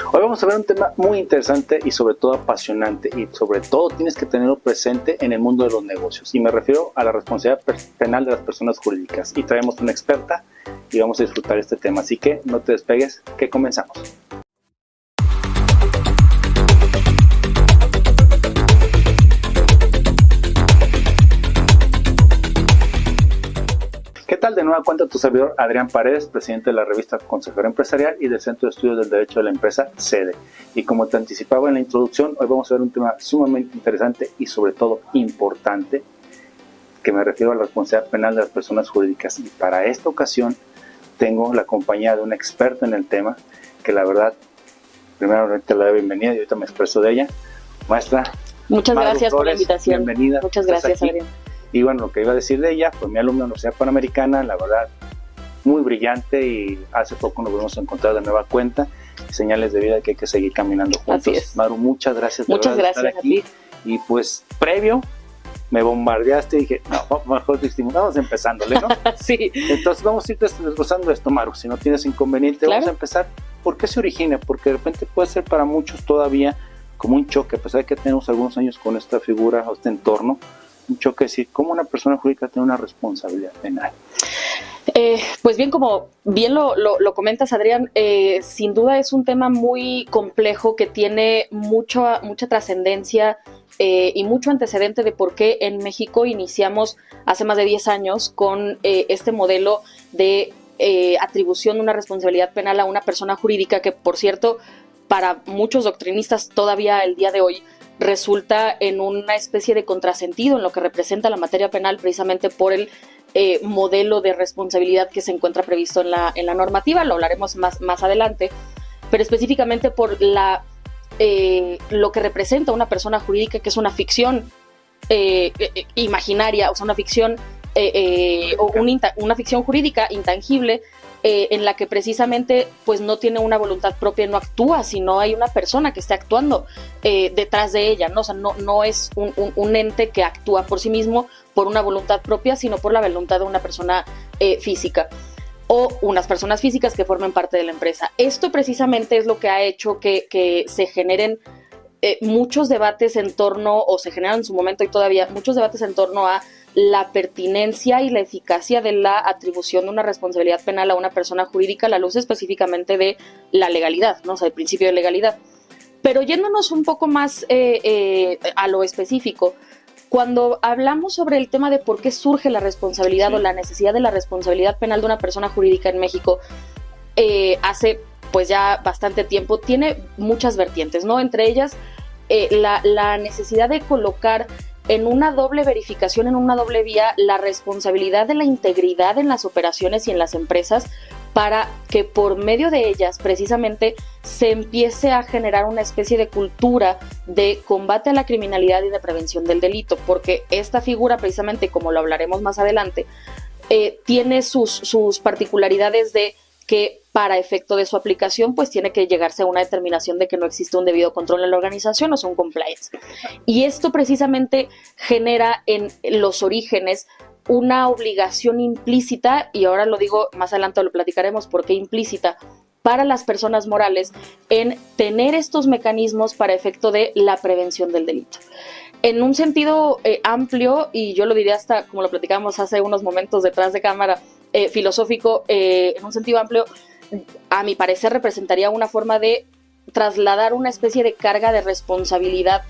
Hoy vamos a ver un tema muy interesante y sobre todo apasionante, y sobre todo tienes que tenerlo presente en el mundo de los negocios, y me refiero a la responsabilidad penal de las personas jurídicas, y traemos una experta y vamos a disfrutar este tema, así que no te despegues, que comenzamos. ¿Qué tal? De nueva cuenta tu servidor Adrián Paredes, presidente de la revista Consejero Empresarial y del Centro de Estudios del Derecho de la Empresa, SEDE. Y como te anticipaba en la introducción, hoy vamos a ver un tema sumamente interesante y sobre todo importante, que me refiero a la responsabilidad penal de las personas jurídicas. Y para esta ocasión tengo la compañía de una experta en el tema, que la verdad, primero te la doy bienvenida y ahorita me expreso de ella. Maestra. Muchas Maru gracias Flores, por la invitación. Bienvenida. Muchas gracias, Adrián. Y bueno, lo que iba a decir de ella, pues mi alumna de la Universidad Panamericana, la verdad, muy brillante, y hace poco nos volvimos a encontrar de nueva cuenta, señales de vida que hay que seguir caminando juntos. Así es. Maru, muchas gracias por estar aquí. Y pues, previo, me bombardeaste y dije, no, mejor vamos empezándole, ¿no? Sí. Entonces vamos a ir desglosando esto, Maru, si no tienes inconveniente. Claro. Vamos a empezar, ¿por qué se origina? Porque de repente puede ser para muchos todavía como un choque, a pesar de que tenemos algunos años con esta figura o este entorno, un choque, decir, ¿cómo una persona jurídica tiene una responsabilidad penal? Pues bien, como bien lo comentas, Adrián, sin duda es un tema muy complejo que tiene mucha trascendencia y mucho antecedente de por qué en México iniciamos hace más de 10 años con este modelo de atribución de una responsabilidad penal a una persona jurídica que, por cierto, para muchos doctrinistas todavía el día de hoy resulta en una especie de contrasentido en lo que representa la materia penal, precisamente por el modelo de responsabilidad que se encuentra previsto en la normativa. Lo hablaremos más adelante, pero específicamente por lo que representa una persona jurídica, que es una ficción imaginaria, o sea, una ficción una ficción jurídica intangible, en la que precisamente pues no tiene una voluntad propia, no actúa, sino hay una persona que está actuando detrás de ella, ¿no? O sea, no es un ente que actúa por sí mismo por una voluntad propia, sino por la voluntad de una persona física o unas personas físicas que formen parte de la empresa. Esto precisamente es lo que ha hecho que se generen muchos debates en torno, o se generan en su momento y todavía muchos debates en torno a la pertinencia y la eficacia de la atribución de una responsabilidad penal a una persona jurídica a la luz específicamente de la legalidad, ¿no? O sea, el principio de legalidad. Pero yéndonos un poco más a lo específico, cuando hablamos sobre el tema de por qué surge la responsabilidad, sí, o la necesidad de la responsabilidad penal de una persona jurídica en México, hace pues ya bastante tiempo, tiene muchas vertientes, ¿no? Entre ellas, la necesidad de colocar en una doble verificación, en una doble vía, la responsabilidad de la integridad en las operaciones y en las empresas, para que por medio de ellas precisamente se empiece a generar una especie de cultura de combate a la criminalidad y de prevención del delito, porque esta figura, precisamente como lo hablaremos más adelante, tiene sus particularidades de que para efecto de su aplicación pues tiene que llegarse a una determinación de que no existe un debido control en la organización, o sea, un compliance. Y esto precisamente genera en los orígenes una obligación implícita, y ahora lo digo, más adelante lo platicaremos por qué implícita, para las personas morales en tener estos mecanismos para efecto de la prevención del delito. En un sentido amplio, y yo lo diría hasta, como lo platicábamos hace unos momentos detrás de cámara, filosófico, en un sentido amplio, a mi parecer representaría una forma de trasladar una especie de carga de responsabilidad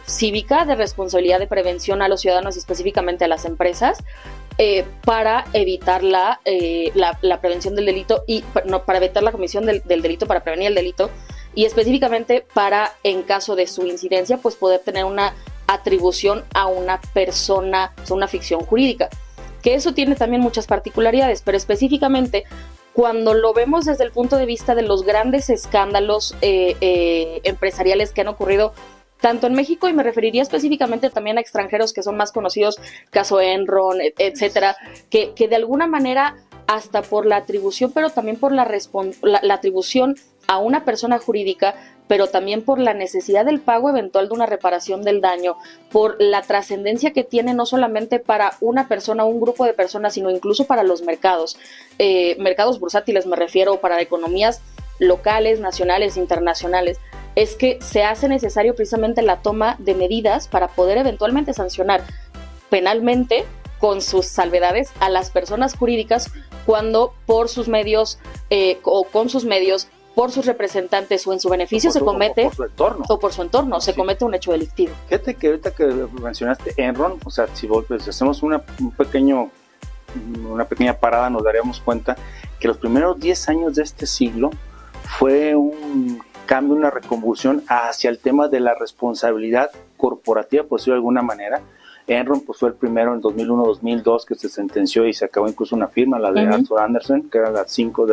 cívica, de responsabilidad de prevención a los ciudadanos y específicamente a las empresas, para evitar la prevención del delito y no, para evitar la comisión del delito, para prevenir el delito, y específicamente para, en caso de su incidencia, pues poder tener una atribución a una persona, o sea, una ficción jurídica, que eso tiene también muchas particularidades, pero específicamente cuando lo vemos desde el punto de vista de los grandes escándalos empresariales que han ocurrido tanto en México, y me referiría específicamente también a extranjeros que son más conocidos, caso Enron, etcétera, que de alguna manera, hasta por la atribución, pero también por la atribución a una persona jurídica, pero también por la necesidad del pago eventual de una reparación del daño, por la trascendencia que tiene no solamente para una persona o un grupo de personas, sino incluso para los mercados bursátiles, me refiero, para economías locales, nacionales, internacionales, es que se hace necesario precisamente la toma de medidas para poder eventualmente sancionar penalmente, con sus salvedades, a las personas jurídicas cuando por sus medios o con sus medios, por sus representantes o en su beneficio se comete, o por su entorno, se comete un hecho delictivo. Fíjate que ahorita que mencionaste Enron, o sea, si hacemos una pequeña parada, nos daríamos cuenta que los primeros 10 años de este siglo fue un cambio, una reconversión hacia el tema de la responsabilidad corporativa, por decirlo de alguna manera. Enron pues fue el primero en 2001-2002 que se sentenció y se acabó incluso una firma, la de Arthur Andersen, que eran las cinco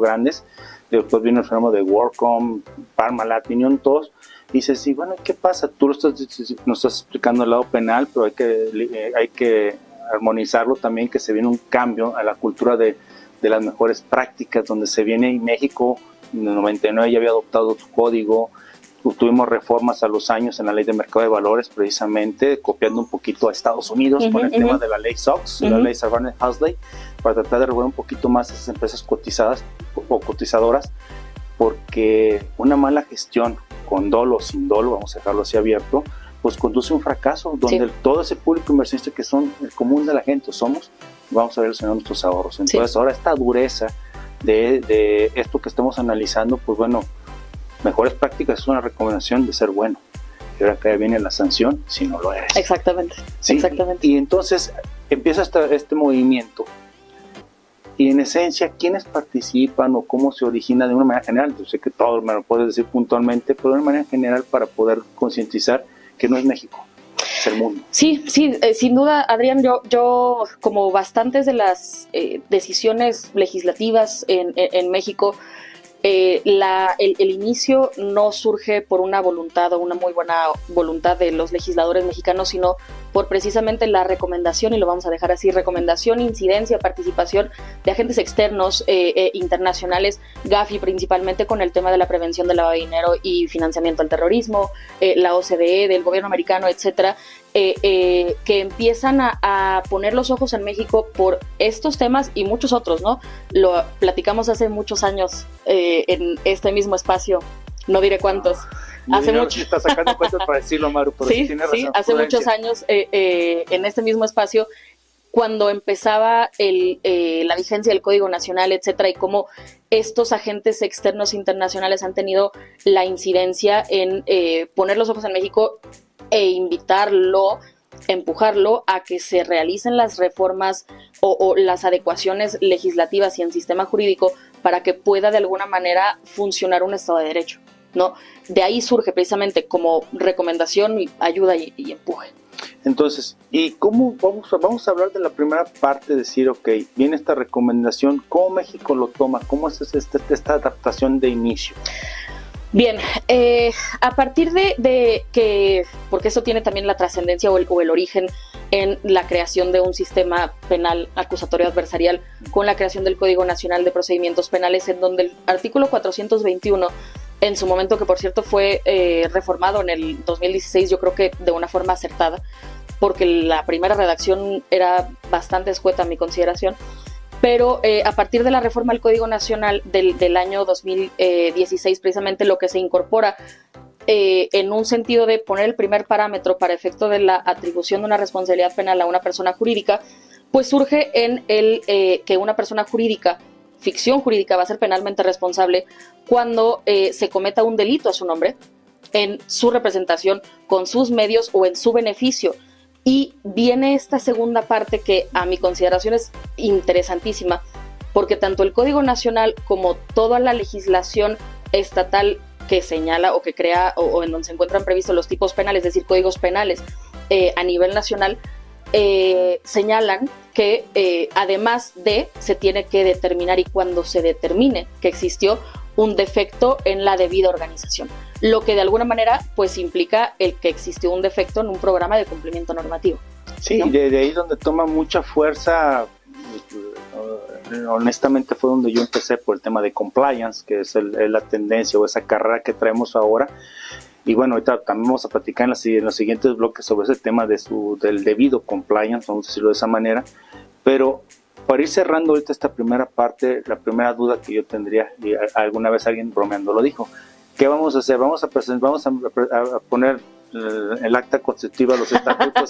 grandes. Después vino el fenómeno de WorldCom, Parmalat, vinieron todos. Y dices, y bueno, ¿qué pasa? Tú nos estás explicando el lado penal, pero hay que armonizarlo también, que se viene un cambio a la cultura de las mejores prácticas, donde se viene, y México en el 99 ya había adoptado su código. Tuvimos reformas a los años en la ley de mercado de valores, precisamente copiando un poquito a Estados Unidos con el tema de la ley SOX, la ley Sarbanes-Oxley, para tratar de regular un poquito más a esas empresas cotizadas o cotizadoras, porque una mala gestión, con dolo o sin dolo, vamos a dejarlo así abierto, pues conduce a un fracaso, donde todo ese público inversionista que son el común de la gente, vamos a ver nuestros ahorros. Entonces ahora esta dureza de esto que estamos analizando, pues bueno, mejores prácticas es una recomendación de ser bueno. Y ahora que viene la sanción si no lo eres. Exactamente. ¿Sí? Exactamente. Y entonces empieza este movimiento. Y en esencia, ¿quiénes participan o cómo se origina de una manera general? Yo sé que todo me lo puedes decir puntualmente, pero de una manera general para poder concientizar que no es México, es el mundo. Sí, sin duda, Adrián, yo como bastantes de las decisiones legislativas en México, el inicio no surge por una voluntad o una muy buena voluntad de los legisladores mexicanos, sino por precisamente la recomendación, y lo vamos a dejar así, recomendación, incidencia, participación de agentes externos internacionales, Gafi principalmente, con el tema de la prevención del lavado de dinero y financiamiento al terrorismo, la OCDE, del gobierno americano, etcétera, que empiezan a poner los ojos en México por estos temas y muchos otros, ¿no? Lo platicamos hace muchos años en este mismo espacio, no diré cuántos. Hace mucho. Está sacando cuentas para decirlo, Maru, pero sí tiene razón. Sí, hace muchos años en este mismo espacio, cuando empezaba la vigencia del Código Nacional, etcétera, y cómo estos agentes externos internacionales han tenido la incidencia en poner los ojos en México e invitarlo, empujarlo a que se realicen las reformas o las adecuaciones legislativas y en sistema jurídico para que pueda de alguna manera funcionar un Estado de Derecho, ¿no? De ahí surge precisamente como recomendación, ayuda y empuje. Entonces, ¿y cómo vamos a hablar de la primera parte? Decir, ok, viene esta recomendación, ¿cómo México lo toma? ¿Cómo es esta adaptación de inicio? Bien, a partir de que, porque eso tiene también la trascendencia o el origen en la creación de un sistema penal acusatorio adversarial con la creación del Código Nacional de Procedimientos Penales, en donde el artículo 421, en su momento, que por cierto fue reformado en el 2016, yo creo que de una forma acertada, porque la primera redacción era bastante escueta a mi consideración, pero a partir de la reforma del Código Nacional del año 2016, precisamente lo que se incorpora en un sentido de poner el primer parámetro para efecto de la atribución de una responsabilidad penal a una persona jurídica, pues surge en que una persona jurídica, ficción jurídica, va a ser penalmente responsable cuando se cometa un delito a su nombre, en su representación, con sus medios o en su beneficio. Y viene esta segunda parte que a mi consideración es interesantísima, porque tanto el Código Nacional como toda la legislación estatal que señala o que crea o en donde se encuentran previstos los tipos penales, es decir, códigos penales a nivel nacional, señalan que además se tiene que determinar, y cuando se determine que existió un defecto en la debida organización, lo que de alguna manera pues implica el que existió un defecto en un programa de cumplimiento normativo. Sí, ¿no? de ahí donde toma mucha fuerza, honestamente fue donde yo empecé por el tema de compliance, que es la tendencia o esa carrera que traemos ahora. Y bueno, ahorita también vamos a platicar en los siguientes bloques sobre ese tema del debido compliance, vamos a decirlo de esa manera. Pero para ir cerrando ahorita esta primera parte, la primera duda que yo tendría, y alguna vez alguien bromeando lo dijo, ¿qué vamos a hacer? Vamos a poner el acta constitutiva, los estatutos,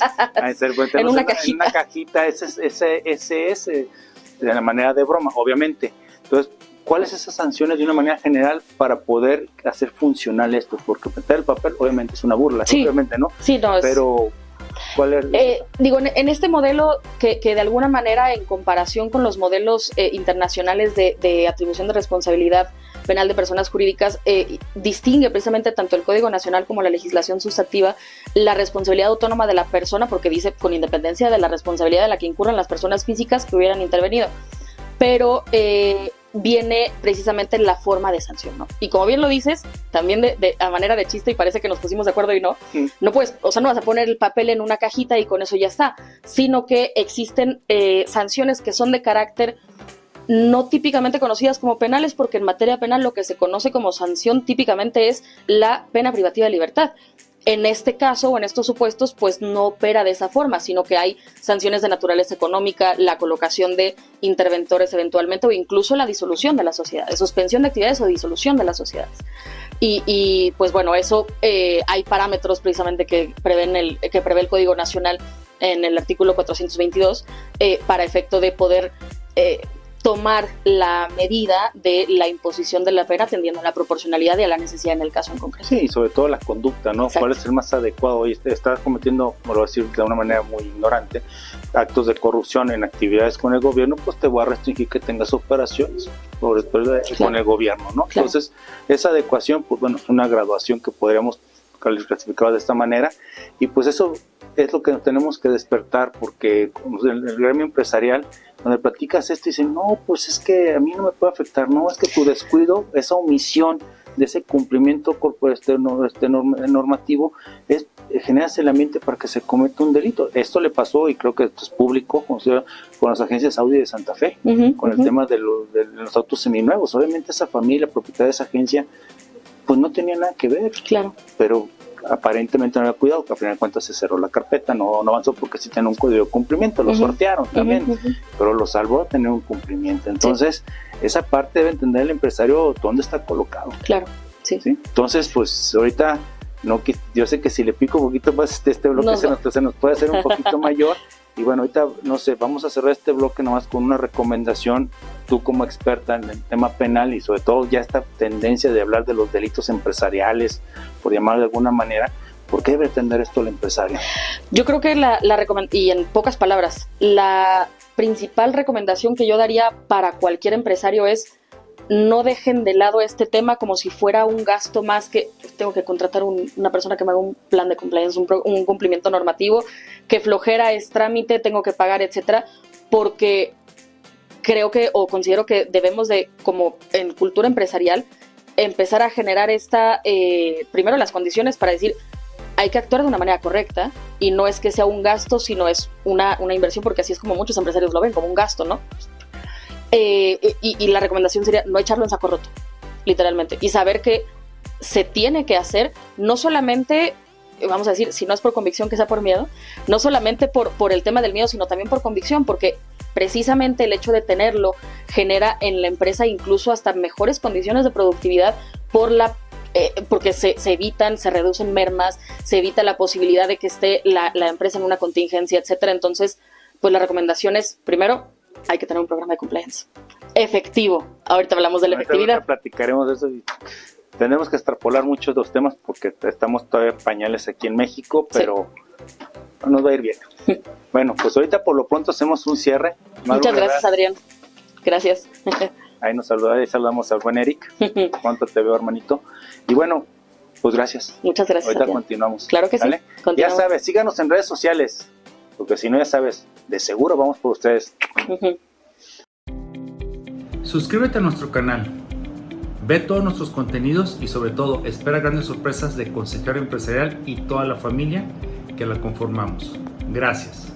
en una cajita, ese de la manera de broma, obviamente. Entonces, ¿cuáles esas sanciones de una manera general para poder hacer funcional esto? Porque meter el papel, obviamente, es una burla, sí, obviamente, ¿no? Sí, no es... Pero... ¿cuál es? Digo, en este modelo que de alguna manera, en comparación con los modelos internacionales de atribución de responsabilidad penal de personas jurídicas, distingue precisamente tanto el Código Nacional como la legislación sustantiva la responsabilidad autónoma de la persona, porque dice con independencia de la responsabilidad de la que incurran las personas físicas que hubieran intervenido, pero viene precisamente la forma de sanción, ¿no? Y como bien lo dices, también a manera de chiste, y parece que nos pusimos de acuerdo y no puedes, o sea, no vas a poner el papel en una cajita y con eso ya está, sino que existen sanciones que son de carácter no típicamente conocidas como penales, porque en materia penal lo que se conoce como sanción típicamente es la pena privativa de libertad. En este caso o en estos supuestos, pues no opera de esa forma, sino que hay sanciones de naturaleza económica, la colocación de interventores eventualmente o incluso la disolución de las sociedades, suspensión de actividades o disolución de las sociedades. Y pues bueno, eso hay parámetros precisamente que prevé el Código Nacional en el artículo 422 para efecto de poder tomar la medida de la imposición de la pena atendiendo a la proporcionalidad y a la necesidad en el caso en concreto. Sí, y sobre todo la conducta, ¿no? Exacto. ¿Cuál es el más adecuado? Hoy estás cometiendo, por decir de una manera muy ignorante, actos de corrupción en actividades con el gobierno, pues te voy a restringir que tengas operaciones con el gobierno, ¿no? Claro. Entonces, esa adecuación, pues bueno, es una graduación que podríamos clasificar de esta manera, y pues eso es lo que tenemos que despertar, porque el gremio empresarial, donde platicas esto y dicen, no, pues es que a mí no me puede afectar, no, es que tu descuido, esa omisión de ese cumplimiento normativo genera el ambiente para que se cometa un delito. Esto le pasó, y creo que esto es público, con las agencias Audi de Santa Fe, con el tema de los autos seminuevos. Obviamente esa familia, propietaria de esa agencia, pues no tenía nada que ver, claro, pero aparentemente no había cuidado, que al final de cuentas se cerró la carpeta, no avanzó porque sí tenía un código de cumplimiento, lo sortearon también, pero lo salvó a tener un cumplimiento. Entonces, esa parte debe entender el empresario dónde está colocado. Claro, sí. Entonces, pues ahorita, yo sé que si le pico un poquito más este bloque se nos puede hacer un poquito mayor. Y bueno, ahorita, no sé, vamos a cerrar este bloque nomás con una recomendación, tú como experta en el tema penal y sobre todo ya esta tendencia de hablar de los delitos empresariales, por llamar de alguna manera, ¿por qué debe atender esto el empresario? Yo creo que y en pocas palabras, la principal recomendación que yo daría para cualquier empresario es: no dejen de lado este tema como si fuera un gasto más, que tengo que contratar una persona que me haga un plan de compliance, un cumplimiento normativo, que flojera es trámite, tengo que pagar, etcétera, porque creo que, o considero que debemos de, como en cultura empresarial, empezar a generar primero las condiciones para decir, hay que actuar de una manera correcta, y no es que sea un gasto, sino es una inversión, porque así es como muchos empresarios lo ven, como un gasto, ¿no? Y la recomendación sería no echarlo en saco roto, literalmente, y saber que se tiene que hacer, no solamente, vamos a decir, si no es por convicción, que sea por miedo, no solamente por el tema del miedo, sino también por convicción, porque precisamente el hecho de tenerlo genera en la empresa incluso hasta mejores condiciones de productividad porque se reducen mermas, se evita la posibilidad de que esté la empresa en una contingencia, etcétera. Entonces, pues la recomendación es, primero, hay que tener un programa de compliance efectivo. Ahorita hablamos de la efectividad. Ahorita platicaremos de eso. Tenemos que extrapolar muchos de los temas porque estamos todavía pañales aquí en México, pero nos va a ir bien. Bueno, pues ahorita por lo pronto hacemos un cierre. Muchas gracias, Adrián. Gracias. Ahí saludamos al buen Eric. ¿Cuánto te veo, hermanito? Y bueno, pues gracias. Muchas gracias. Ahorita continuamos. Claro que ¿vale? Sí. Continuamos. Ya sabes, síganos en redes sociales, porque si no, ya sabes, de seguro vamos por ustedes. Suscríbete a nuestro canal, ve todos nuestros contenidos y sobre todo espera grandes sorpresas de Consejero Empresarial y toda la familia que la conformamos. Gracias.